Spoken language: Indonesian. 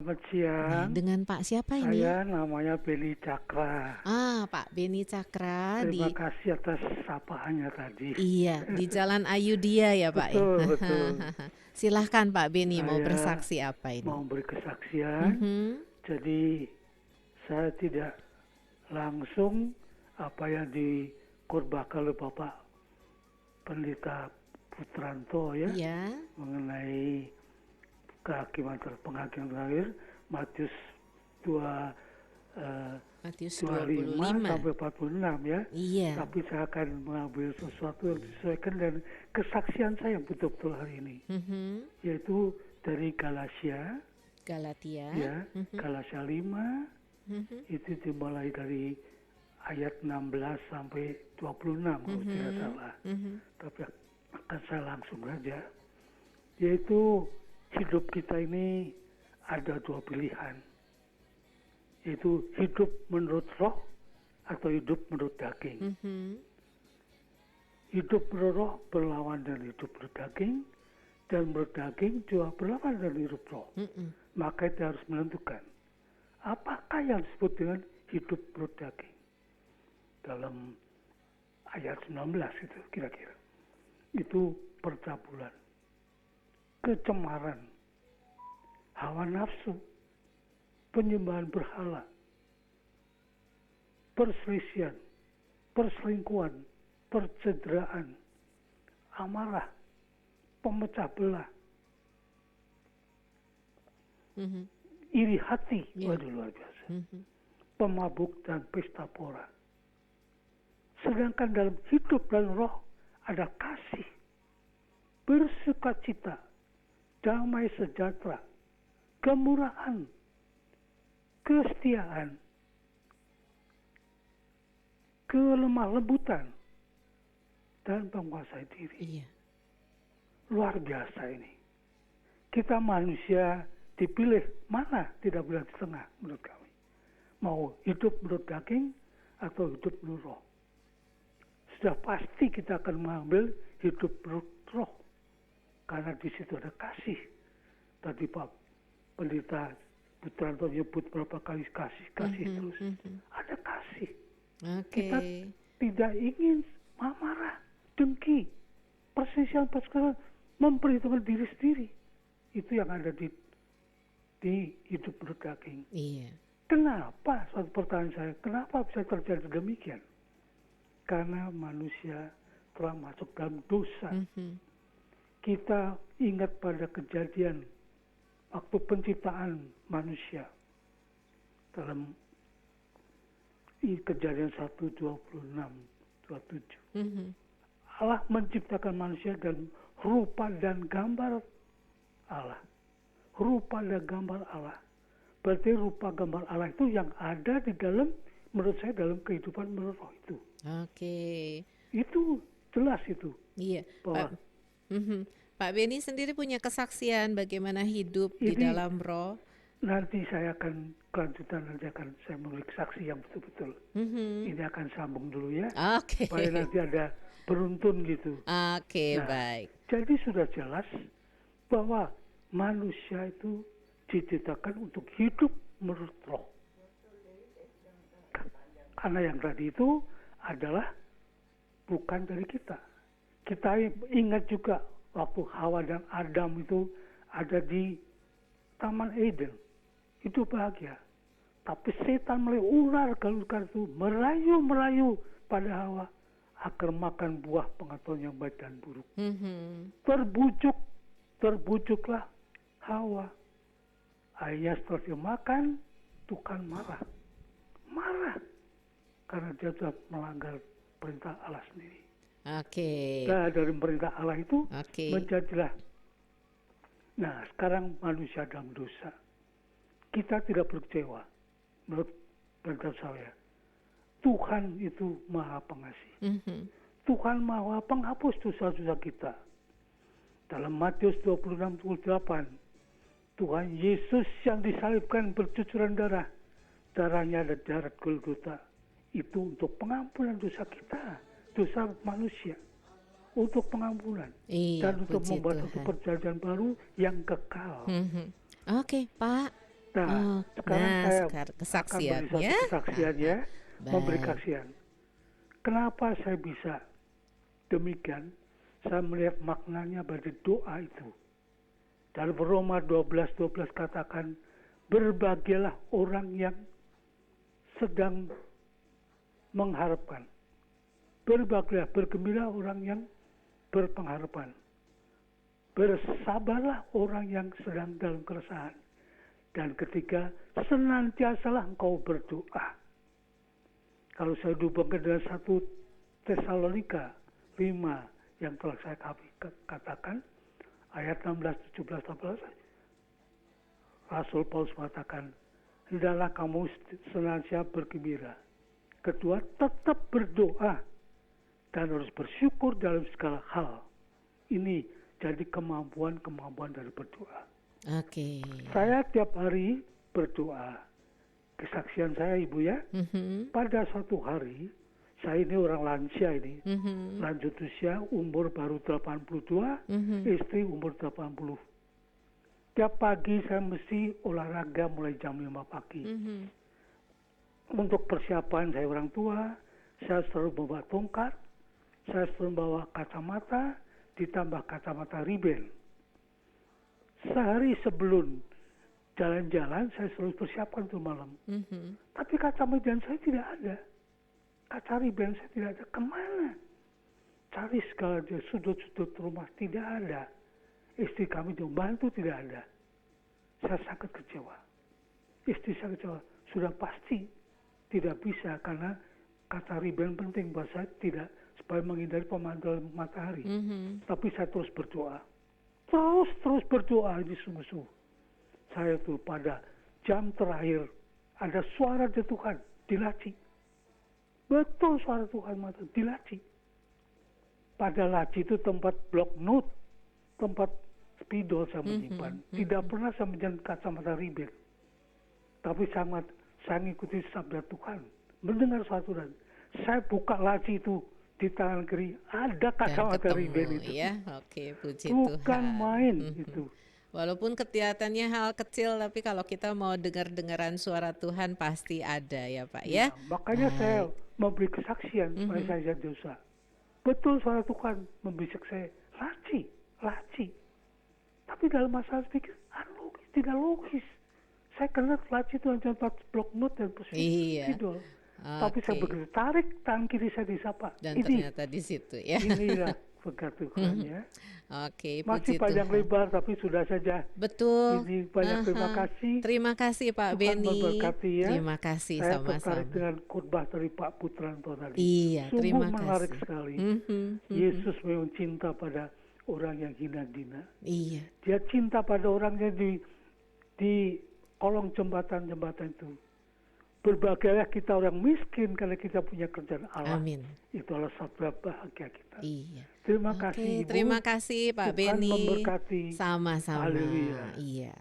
Selamat Nah, siang, dengan Pak siapa ini? saya namanya Beni Cakra. Pak Beni Cakra Terima di kasih atas sapaannya tadi. iya, di Jalan Ayudhia ya, Pak ya. Betul, betul. Silahkan Pak Beni mau Saya bersaksi apa mau ini? beri kesaksian, Mhm. jadi saya tidak langsung apa yang dikorbankan oleh Bapak Pendeta Putranto ya, Iya, mengenai penghakiman terakhir, Matius 2 eh, Matius 25 25. sampai 46 ya. Iya. Tapi saya akan mengambil sesuatu yang disesuaikan dan kesaksian saya betul-betul hari ini. Mhm. Yaitu dari Galatia, Galatia. ya, Mhm. Galatia 5, Mhm. itu dimulai dari ayat 16 sampai 26 kalau tidak Mhm. salah. Mhm. Tapi akan saya langsung saja. Yaitu hidup kita ini ada dua pilihan. Yaitu hidup menurut roh atau hidup menurut daging. Mhm. Hidup menurut roh berlawan dengan hidup menurut daging, dan menurut daging juga berlawan dengan hidup roh. Mhm. Maka kita harus menentukan apakah yang disebut dengan hidup menurut daging. Dalam ayat 19 itu kira-kira. Itu percabulan, kecemaran, hawa nafsu, penyembahan berhala, perselisihan, perselingkuhan, percederaan, amarah, pemecah belah, Mhm. iri hati, Ya. waduh luar biasa, Mhm. pemabuk dan pesta pora. Sedangkan dalam hidup dan roh ada kasih, bersukacita, damai sejahtera, kemurahan, kesetiaan, kelemah lembutan, dan penguasai diri. Iya. Luar biasa ini. Kita manusia dipilih mana tidak boleh di tengah menurut kami. Mau hidup menurut daging atau hidup menurut roh. Sudah pasti kita akan mengambil hidup menurut roh. Karena di situ ada kasih. Tadi Pak Pendeta Putranto menyebut berapa kali kasih Mhm. terus. Mhm. Ada kasih. Oke. Kita tidak ingin marah, dengki, perselisihan, memperhitungkan diri sendiri. Itu yang ada di hidup menurut daging. Iya. Kenapa, suatu pertanyaan saya, kenapa bisa terjadi demikian? Karena manusia telah masuk dalam dosa. Mhm. Kita ingat pada kejadian waktu penciptaan manusia. Dalam kejadian 1:26-27. Mhm. Allah menciptakan manusia dan rupa dan gambar Allah. Rupa dan gambar Allah. Berarti rupa gambar Allah itu yang ada di dalam, menurut saya, dalam kehidupan menurut roh itu. Oke. Itu jelas itu. Iya, Bahwa Pak. Mhm. Pak Beni sendiri punya kesaksian bagaimana hidup di ini dalam roh. nanti saya akan kelanjutan, nanti akan saya menulis saksi yang betul-betul. Mhm. Ini akan sambung dulu ya. Oke. Supaya nanti ada beruntun gitu. Oke, Nah, baik. jadi sudah jelas bahwa manusia itu diciptakan untuk hidup menurut roh. Karena yang tadi itu adalah bukan dari kita. Kita ingat juga waktu Hawa dan Adam itu ada di Taman Eden. Itu bahagia. Tapi setan melalui ular galukar itu merayu pada Hawa agar makan buah pengetahuan yang baik dan buruk. Mhm. Terbujuklah Hawa. Akhirnya setelah dia makan, Tuhan marah. Karena dia sudah melanggar perintah Allah sendiri. Oke. Nah, dari perintah Allah itu Oke. menjadilah. Nah, sekarang manusia dalam dosa. Kita tidak berkecewa. Menurut pendapat saya, Tuhan itu Maha Pengasih. Mhm. Tuhan Maha Penghapus dosa-dosa kita. Dalam Matius 26:28, Tuhan Yesus yang disalibkan bercucuran darah. Darahnya ada darah Golgota. Itu untuk pengampunan dosa kita, dosa manusia. Untuk pengampunan. Iya, Dan untuk puji membuat Tuhan. satu perjanjian baru yang kekal. Mhm. Oke, Pak. Nah, Oh, sekarang nah saya sekarang akan beri satu kesaksiannya. kesaksian ya, memberi Baik. kesaksian. Kenapa saya bisa demikian? Saya melihat maknanya dari doa itu. Dalam Roma 12:12 katakan, berbahagialah orang yang sedang mengharapkan. Berbahagialah, bergembira orang yang berpengharapan. Bersabarlah orang yang sedang dalam keresahan. Dan ketiga, senantiasalah engkau berdoa. Kalau saya hubungkan dengan 1 Tesalonika 5 yang telah saya katakan, ayat 16, 17, 18, Rasul Paulus mengatakan, hendaklah kamu senantiasa bergembira. Kedua, tetap berdoa dan harus bersyukur dalam segala hal. Ini jadi kemampuan dari berdoa. Oke. Saya tiap hari berdoa. Kesaksian saya Ibu ya, pada suatu hari, saya ini orang lansia ini, lanjut usia, umur baru 82, istri umur 80. Tiap pagi saya mesti olahraga mulai jam 5 pagi. Untuk persiapan saya orang tua, saya selalu membawa tongkat, saya selalu membawa kacamata, ditambah kacamata Ray-Ban. Sehari sebelum jalan-jalan, saya selalu persiapkan untuk malam. Tapi kacamata saya tidak ada. Kaca Ray-Ban saya tidak ada. Kemana? Cari segala sudut-sudut rumah, tidak ada. Istri kami membantu, tidak ada. Saya sangat kecewa. Istri saya kecewa. Sudah pasti tidak bisa karena kaca Ray-Ban penting buat saya, tidak supaya menghindari pemantauan matahari. Tapi saya terus berdoa. Terus berdoa ini sungguh-sungguh. Saya tuh pada jam terakhir ada suara jatuhan di laci. Betul suara Tuhan mata di laci. Pada laci itu tempat blok note, tempat spidol saya menyimpan. Tidak pernah saya menyimpan kacamata Ray-Ban. Tapi saya mengikuti sabda Tuhan. Mendengar suatu dan saya buka laci itu di tangan kiri ada kacamata Ray-Ban itu. Ya, oke, puji Bukan Tuhan. main itu. Walaupun kelihatannya hal kecil, tapi kalau kita mau dengar-dengaran suara Tuhan pasti ada ya Pak ya. Makanya saya memberi kesaksian supaya saya jadi dosa. Betul suara Tuhan membisik saya, laci. Tapi dalam masalah pikir, logis, tidak logis. Saya kenal laci itu hanya 4 blok note dan spidol. Tapi saya begitu tarik tangan kiri saya disapa. Dan ini, ternyata di situ ya. Inilah berkat Tuhan ya. Oke, masih puji panjang Tuhan. lebar tapi sudah saja. Betul. Ini banyak terima kasih. Terima kasih Pak Tuhan Beni. memberkati ya. Terima kasih Saya sama-sama. tertarik dengan khotbah dari Pak Putranto tadi. Iya, Sungguh terima menarik kasih. sekali. Yesus memang cinta pada orang yang hina-dina. Iya. Dia cinta pada orang yang di kolong jembatan-jembatan itu. Berbahagialah kita orang miskin karena kita punya kerjaan Allah. Amin. Itulah sabda bahagia kita. Iya. Terima kasih Ibu. Terima kasih Pak Tuhan Beni. memberkati. Sama-sama. Haleluya. Iya.